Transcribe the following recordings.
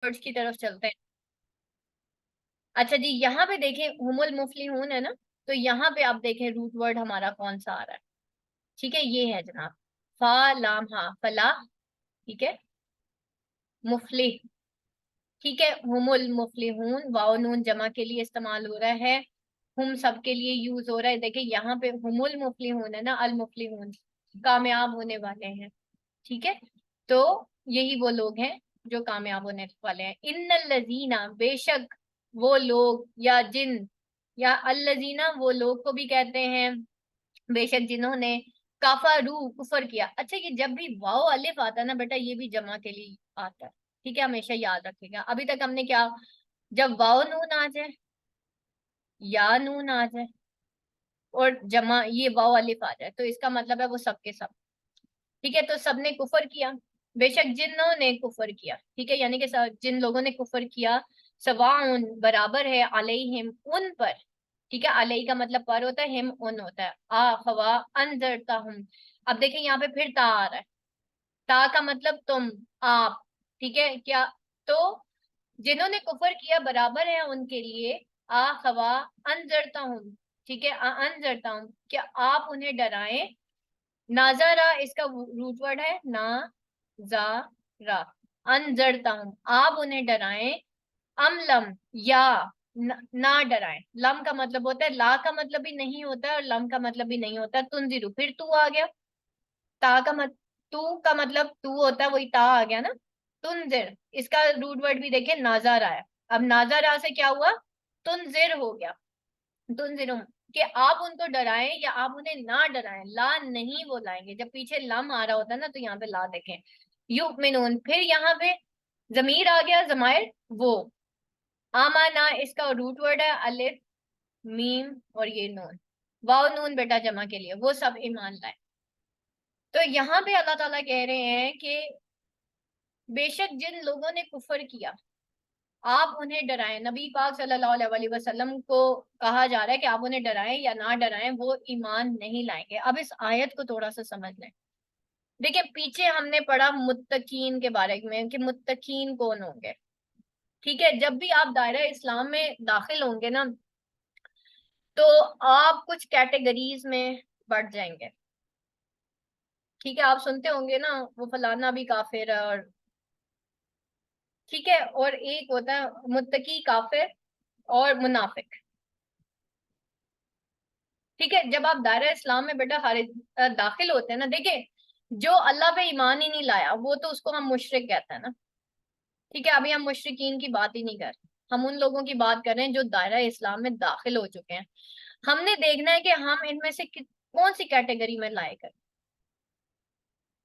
Words की तरफ चलते हैं। अच्छा जी, यहाँ पे देखें हुमुल मुफलिहून है ना, तो यहाँ पे आप देखें रूट वर्ड हमारा कौन सा आ रहा है। ठीक है, ये है जनाब, फा लाम हा, फलाह। ठीक है, मुफलिह। ठीक है, हुमुल मुफलिहून वाव नून जमा के लिए इस्तेमाल हो रहा है, हम सब के लिए यूज हो रहा है। देखिए यहाँ पे हुमुल मुफलिहून है ना, अल मुफलिहून कामयाब होने वाले हैं। ठीक है, तो यही वो लोग हैं जो कामयाब होने वाले हैं। इन्नल लजीना, बेशक वो लोग या जिन, या अल्लजीना वो लोग को भी कहते हैं, बेशक जिन्होंने काफारू कुफर किया। अच्छा, ये जब भी वाओ अलिफ आता है ना बेटा, ये भी जमा के लिए आता है। ठीक है, हमेशा याद रखिएगा। अभी तक हमने क्या, जब वाओ नून आ जाए या नून आ जाए और जमा ये वाओ अलिफ आ जाए, तो इसका मतलब है वो सब के सब। ठीक है, तो सबने कुफर किया, बेशक जिन्होंने कुफर किया। ठीक है, यानी कि जिन लोगों ने कुफर किया, सवाउन बराबर है, अलैहिम उन पर। ठीक है, अलई का मतलब पर होता है, हिम उन होता है। आ हवा अनजरता हम। अब देखें यहाँ पे फिर ता आ रहा है, ता का मतलब तुम, आप। ठीक है क्या, तो जिन्होंने कुफर किया बराबर है उनके लिए, आ हवा अनजरता हूँ। ठीक है, अनजरता हूँ, क्या आप उन्हें डराएं। नाजारा इसका रूट वर्ड है ना, जा रा। अनजरता हूँ, आप उन्हें डराएं। लम, या ना डराएं। लम का मतलब होता है, ला का मतलब भी नहीं होता है और लम का मतलब भी नहीं होता है। तुनजिरु, फिर तू आ गया। ता का मत तू का मतलब तू होता है, वही ता आ गया ना। तुनजिर, इसका रूट वर्ड भी देखिए नाजारा है। अब नाजारा से क्या हुआ, तुनजिर हो गया। तुनजिरुम, कि आप उनको डराएं या आप उन्हें ना डराएं। ला नहीं वो लाएंगे, जब पीछे लम आ रहा होता है ना, तो यहाँ पे ला देखें। युमिनून, फिर यहाँ पे जमीर आ गया, जमायर वो। आमाना इसका रूट वर्ड है, अलिफ मीम और ये नून। वाव नून बेटा जमा के लिए, वो सब ईमान लाए। तो यहाँ पे अल्लाह ताला कह रहे हैं कि बेशक जिन लोगों ने कुफर किया, आप उन्हें डराएं। नबी पाक सल्लल्लाहु अलैहि वसल्लम को कहा जा रहा है कि आप उन्हें डराएं या ना डराएं, वो ईमान नहीं लाएंगे। अब इस आयत को थोड़ा सा समझ लें। देखिए, पीछे हमने पढ़ा मुत्तकीन के बारे में कि मुत्तकीन कौन होंगे। ठीक है, जब भी आप दायरा इस्लाम में दाखिल होंगे ना, तो आप कुछ कैटेगरीज में बढ़ जाएंगे। ठीक है, आप सुनते होंगे ना, वो फलाना भी काफिर है, और ठीक है, और एक होता है मुत्तकी काफिर और मुनाफिक। ठीक है, जब आप दायरा इस्लाम में बेटा खारिज दाखिल होते हैं ना, देखिए जो अल्लाह पे ईमान ही नहीं लाया, वो तो उसको हम मुशरिक कहते हैं ना। ठीक है, अभी हम मुशरिकीन की बात ही नहीं कर रहे, हम उन लोगों की बात कर रहे हैं जो दायरा इस्लाम में दाखिल हो चुके हैं। हमने देखना है कि हम इनमें से कौन सी कैटेगरी में लाए कर।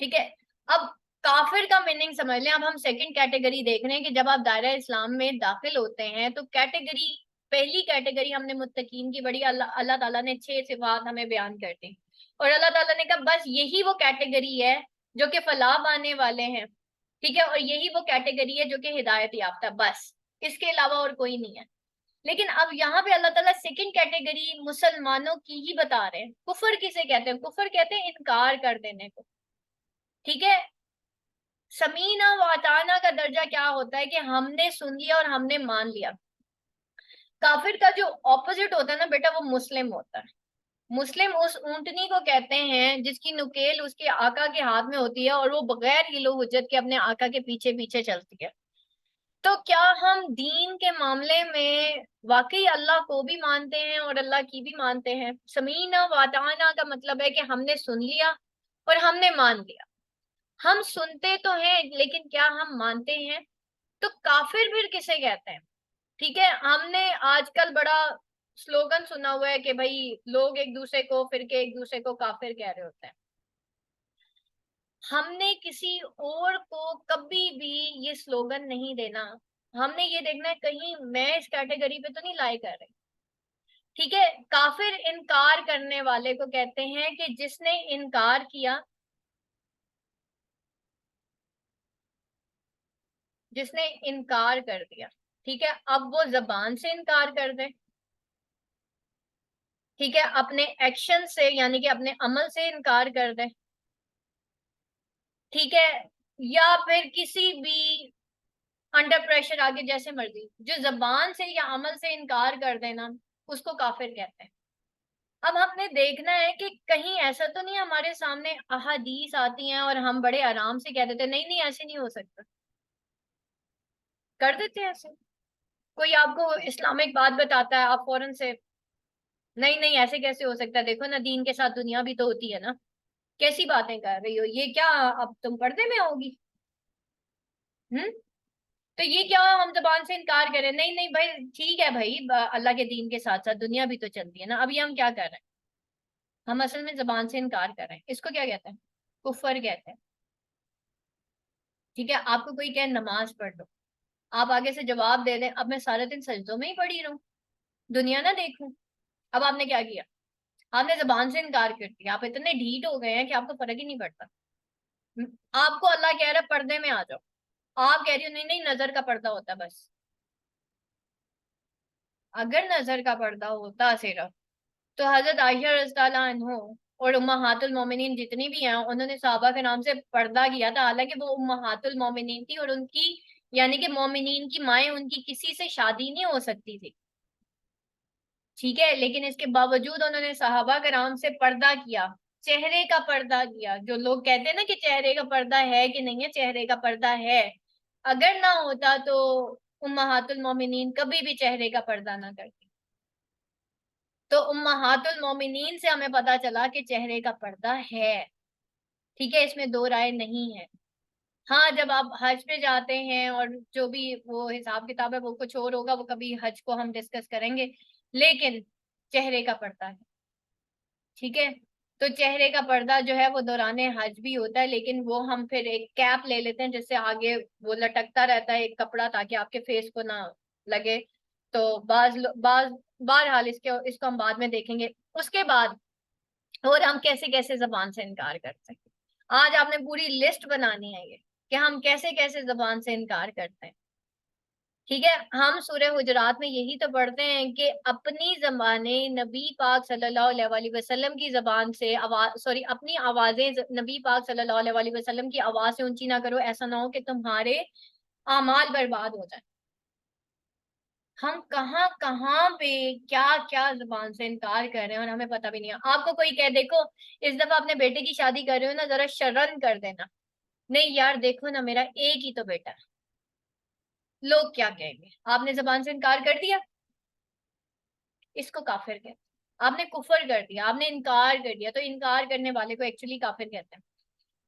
ठीक है, अब काफिर का मीनिंग समझ लें। अब हम सेकंड कैटेगरी देख रहे हैं कि जब आप दायरा इस्लाम में दाखिल होते हैं, तो कैटेगरी, पहली कैटेगरी हमने मुत्तकीन की बड़ी, अल्लाह अल्लाह ताला ने 6 सिफात हमें बयान कर दी, और अल्लाह ताला ने कहा बस यही वो कैटेगरी है जो कि फलाह पाने वाले हैं। ठीक है, और यही वो कैटेगरी है जो कि हिदायत याफ्ता, बस इसके अलावा और कोई नहीं है। लेकिन अब यहाँ पे अल्लाह ताला सेकंड कैटेगरी मुसलमानों की ही बता रहे हैं। कुफर किसे कहते हैं, कुफर कहते हैं इनकार कर देने को। ठीक है, समीना वाताना का दर्जा क्या होता है कि हमने सुन लिया और हमने मान लिया। काफिर का जो ऑपोजिट होता है ना बेटा, वो मुस्लिम होता है। मुस्लिम उस ऊंटनी को कहते हैं जिसकी नुकेल उसके आका के हाथ में होती है और वो बगैर हिलो हुज्जत के अपने आका के पीछे पीछे चलती है। तो क्या हम दीन के मामले में वाकई अल्लाह को भी मानते हैं और अल्लाह की भी मानते हैं? समीना वाताना का मतलब है कि हमने सुन लिया और हमने मान लिया। हम सुनते तो हैं, लेकिन क्या हम मानते हैं? तो काफिर फिर किसे कहते हैं? ठीक है, हमने आजकल बड़ा स्लोगन सुना हुआ है कि भाई लोग एक दूसरे को, फिर के एक दूसरे को काफिर कह रहे होते हैं। हमने किसी और को कभी भी ये स्लोगन नहीं देना। हमने ये देखना है कहीं मैं इस कैटेगरी पे तो नहीं लाई कर रही। ठीक है, काफिर इनकार करने वाले को कहते हैं कि जिसने इनकार किया, जिसने इनकार कर दिया। ठीक है, अब वो जबान से इनकार कर दे, ठीक है, अपने एक्शन से यानी कि अपने अमल से इनकार कर दे। ठीक है, या फिर किसी भी अंडर प्रेशर आके जैसे मर्जी, जो जबान से या अमल से इनकार कर देना उसको काफिर कहते हैं। अब हमने देखना है कि कहीं ऐसा तो नहीं हमारे सामने अहादीस आती हैं और हम बड़े आराम से कह देते हैं नहीं नहीं ऐसे नहीं हो सकता, कर देते हैं ऐसे। कोई आपको इस्लामिक बात बताता है, आप फौरन से नहीं नहीं ऐसे कैसे हो सकता है, देखो ना दीन के साथ दुनिया भी तो होती है ना, कैसी बातें कर रही हो, ये क्या अब तुम पर्दे में होगी। हम्म। तो ये क्या हम जबान से इनकार करें, नहीं नहीं भाई ठीक है भाई, अल्लाह के दीन के साथ साथ दुनिया भी तो चलती है ना। अभी हम क्या कर रहे हैं, हम असल में जबान से इनकार कर रहे हैं, इसको क्या कहते हैं, कुफर कहते हैं। ठीक है, आपको कोई कहे नमाज पढ़ लो, आप आगे से जवाब दे दें अब मैं सारा दिन सजदों में ही पड़ी रहूं, दुनिया ना देखूं। अब आपने क्या किया, आपने जबान से इनकार कर दिया, आप इतने ढीठ हो गए हैं कि आपको फर्क ही नहीं पड़ता। आपको अल्लाह कह रहा है पर्दे में आ जाओ, आप कह रही हो नहीं नहीं नजर का पर्दा होता है बस। अगर नजर का पर्दा होता सिर्फ, तो हजरत आयशा रज़ियल्लाहु अन्हा और उम्महातुल मोमिनीन जितनी भी हैं उन्होंने सहाबा के नाम से पर्दा किया था, हालांकि वो उम्महातुल मोमिनीन थी और उनकी यानी कि मोमिनीन की माएँ उनकी किसी से शादी नहीं हो सकती थी। ठीक है, लेकिन इसके बावजूद उन्होंने सहाबा कराम से पर्दा किया, चेहरे का पर्दा किया। जो लोग कहते हैं ना कि चेहरे का पर्दा है कि नहीं है, चेहरे का पर्दा है। अगर ना होता तो उम्महातुल मोमिनीन कभी भी चेहरे का पर्दा ना करती। तो उम्महातुल मोमिनीन से हमें पता चला कि चेहरे का पर्दा है। ठीक है, इसमें दो राय नहीं है। हाँ, जब आप हज पे जाते हैं और जो भी वो हिसाब किताब है वो कुछ और होगा, वो कभी हज को हम डिस्कस करेंगे, लेकिन चेहरे का पर्दा है। ठीक है, तो चेहरे का पर्दा जो है वो दौराने हज भी होता है, लेकिन वो हम फिर एक कैप ले लेते हैं जिससे आगे वो लटकता रहता है एक कपड़ा, ताकि आपके फेस को ना लगे। तो बहरहाल इसको हम बाद में देखेंगे। उसके बाद और हम कैसे कैसे जबान से इनकार कर सकते हैं, आज आपने पूरी लिस्ट बनानी है ये कि हम कैसे कैसे जबान से इनकार करते हैं। ठीक है, हम सूरह हुजरात में यही तो पढ़ते हैं कि अपनी जबाने नबी पाक सल्लल्लाहु अलैहि वसल्लम की जबान से आवाज, सॉरी, अपनी आवाजें नबी पाक सल्लल्लाहु अलैहि वसल्लम की आवाज से ऊंची ना करो, ऐसा ना हो कि तुम्हारे आमाल बर्बाद हो जाए। हम कहाँ कहाँ पे क्या क्या जुबान से इनकार कर रहे हैं और हमें पता भी नहीं है। आपको कोई कह देखो इस दफा अपने बेटे की शादी कर रहे हो ना, जरा शर्म कर देना, नहीं यार देखो ना मेरा एक ही तो बेटा है, लोग क्या कहेंगे, आपने जबान से इनकार कर दिया, इसको काफिर कहते हैं। आपने कुफर कर दिया, आपने इनकार कर दिया, तो इनकार करने वाले को एक्चुअली काफिर कहते हैं।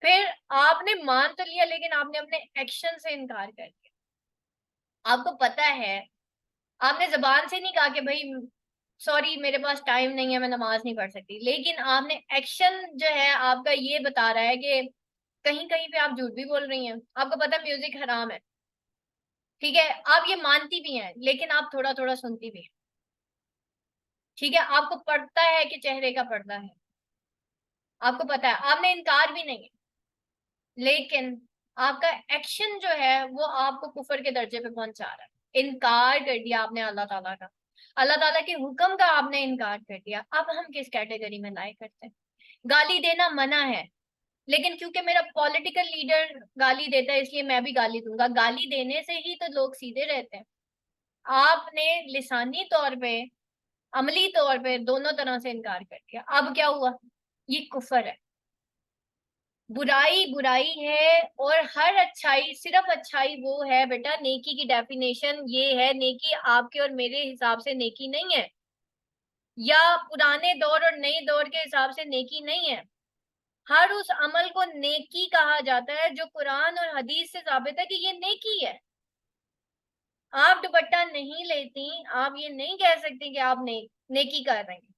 फिर आपने मान तो लिया लेकिन आपने अपने एक्शन से इनकार कर दिया। आपको पता है, आपने जबान से नहीं कहा कि भाई सॉरी मेरे पास टाइम नहीं है मैं नमाज नहीं पढ़ सकती, लेकिन आपने एक्शन जो है आपका ये बता रहा है कि कहीं कहीं पे आप झूठ भी बोल रही हैं, आपको पता है म्यूजिक हराम है। ठीक है, आप ये मानती भी हैं लेकिन आप थोड़ा थोड़ा सुनती भी हैं। ठीक है, आपको पता है कि चेहरे का पर्दा है, आपको पता है, आपने इनकार भी नहीं है, लेकिन आपका एक्शन जो है वो आपको कुफर के दर्जे पे पहुंचा रहा है। इनकार कर दिया आपने अल्लाह ताला का, अल्लाह ताला के हुक्म का आपने इनकार कर दिया। अब हम किस कैटेगरी में लाए करते हैं, गाली देना मना है, लेकिन क्योंकि मेरा पॉलिटिकल लीडर गाली देता है इसलिए मैं भी गाली दूंगा, गाली देने से ही तो लोग सीधे रहते हैं। आपने लिसानी तौर पे, अमली तौर पे दोनों तरह से इनकार कर दिया, अब क्या हुआ, ये कुफर है। बुराई बुराई है और हर अच्छाई, सिर्फ अच्छाई वो है बेटा, नेकी की डेफिनेशन ये है, नेकी आपके और मेरे हिसाब से नेकी नहीं है, या पुराने दौर और नए दौर के हिसाब से नेकी नहीं है। हर उस अमल को नेकी कहा जाता है जो कुरान और हदीस से साबित है कि ये नेकी है। आप दुपट्टा नहीं लेती, आप ये नहीं कह सकती कि आप नेकी कर रही हैं,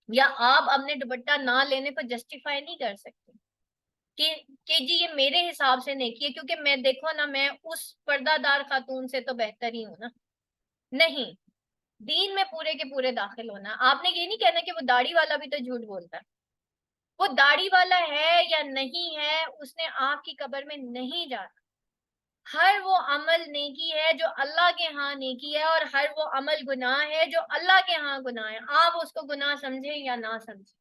या आप अपने दुपट्टा ना लेने को जस्टिफाई नहीं कर सकती कि जी ये मेरे हिसाब से नेकी है क्योंकि मैं देखो ना मैं उस पर्दादार खातून से तो बेहतर ही हूं ना। नहीं, दीन में पूरे के पूरे दाखिल होना। आपने ये नहीं कहना कि वो दाढ़ी वाला भी तो झूठ बोलता है, वो दाढ़ी वाला है या नहीं है उसने आपकी कब्र में नहीं जाना। हर वो अमल नेकी है जो अल्लाह के यहाँ नेकी है, और हर वो अमल गुनाह है जो अल्लाह के यहाँ गुनाह है। आप उसको गुनाह समझे या ना समझे,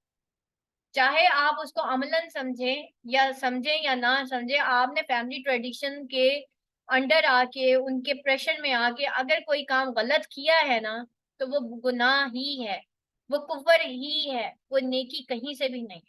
चाहे आप उसको अमलन समझें या ना समझे, आपने फैमिली ट्रेडिशन के अंडर आके, उनके प्रेशर में आके अगर कोई काम गलत किया है ना, तो वो गुनाह ही है, वो कुफर ही है, वो नेकी कहीं से भी नहीं।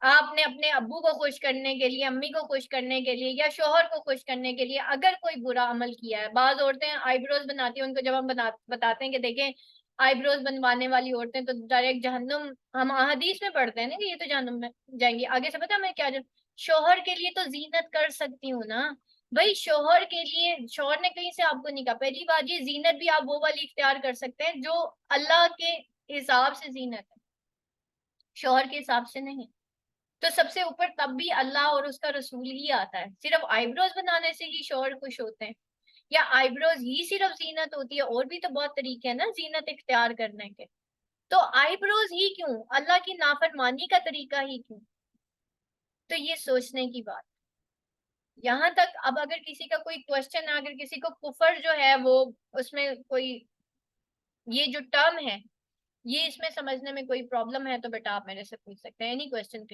आपने अपने अब्बू को खुश करने के लिए, अम्मी को खुश करने के लिए, या शोहर को खुश करने के लिए अगर कोई बुरा अमल किया है, बाज औरतें आईब्रोज बनाती हैं, उनको जब हम बताते हैं कि देखें आईब्रोज बनवाने वाली औरतें तो डायरेक्ट जहन्नुम, हम हदीस में पढ़ते हैं ना कि ये तो जहन्नुम में जाएंगी। आगे से पता है मैं क्या शोहर के लिए तो जीनत कर सकती हूँ ना भाई, शोहर के लिए शोहर ने कहीं से आपको नहीं कहा। पहली बात, ये जीनत भी आप वो वाली इख्तियार कर सकते हैं जो अल्लाह के हिसाब से जीनत है, शोहर के हिसाब से नहीं। तो सबसे ऊपर तब भी अल्लाह और उसका रसूल ही आता है। सिर्फ आईब्रोज बनाने से ही शोहर खुश होते हैं, या आईब्रोज ही सिर्फ जीनत होती है? और भी तो बहुत तरीके हैं ना जीनत इख्तियार करने के। तो आईब्रोज ही क्यों, अल्लाह की नाफरमानी का तरीका ही क्यों? तो ये सोचने की बात। यहाँ तक अब अगर किसी का कोई क्वेश्चन है, अगर किसी को कुफर जो है वो, उसमें कोई ये जो टर्म है, ये इसमें समझने में कोई प्रॉब्लम है, तो बेटा आप मेरे से पूछ सकते हैं। Any question class.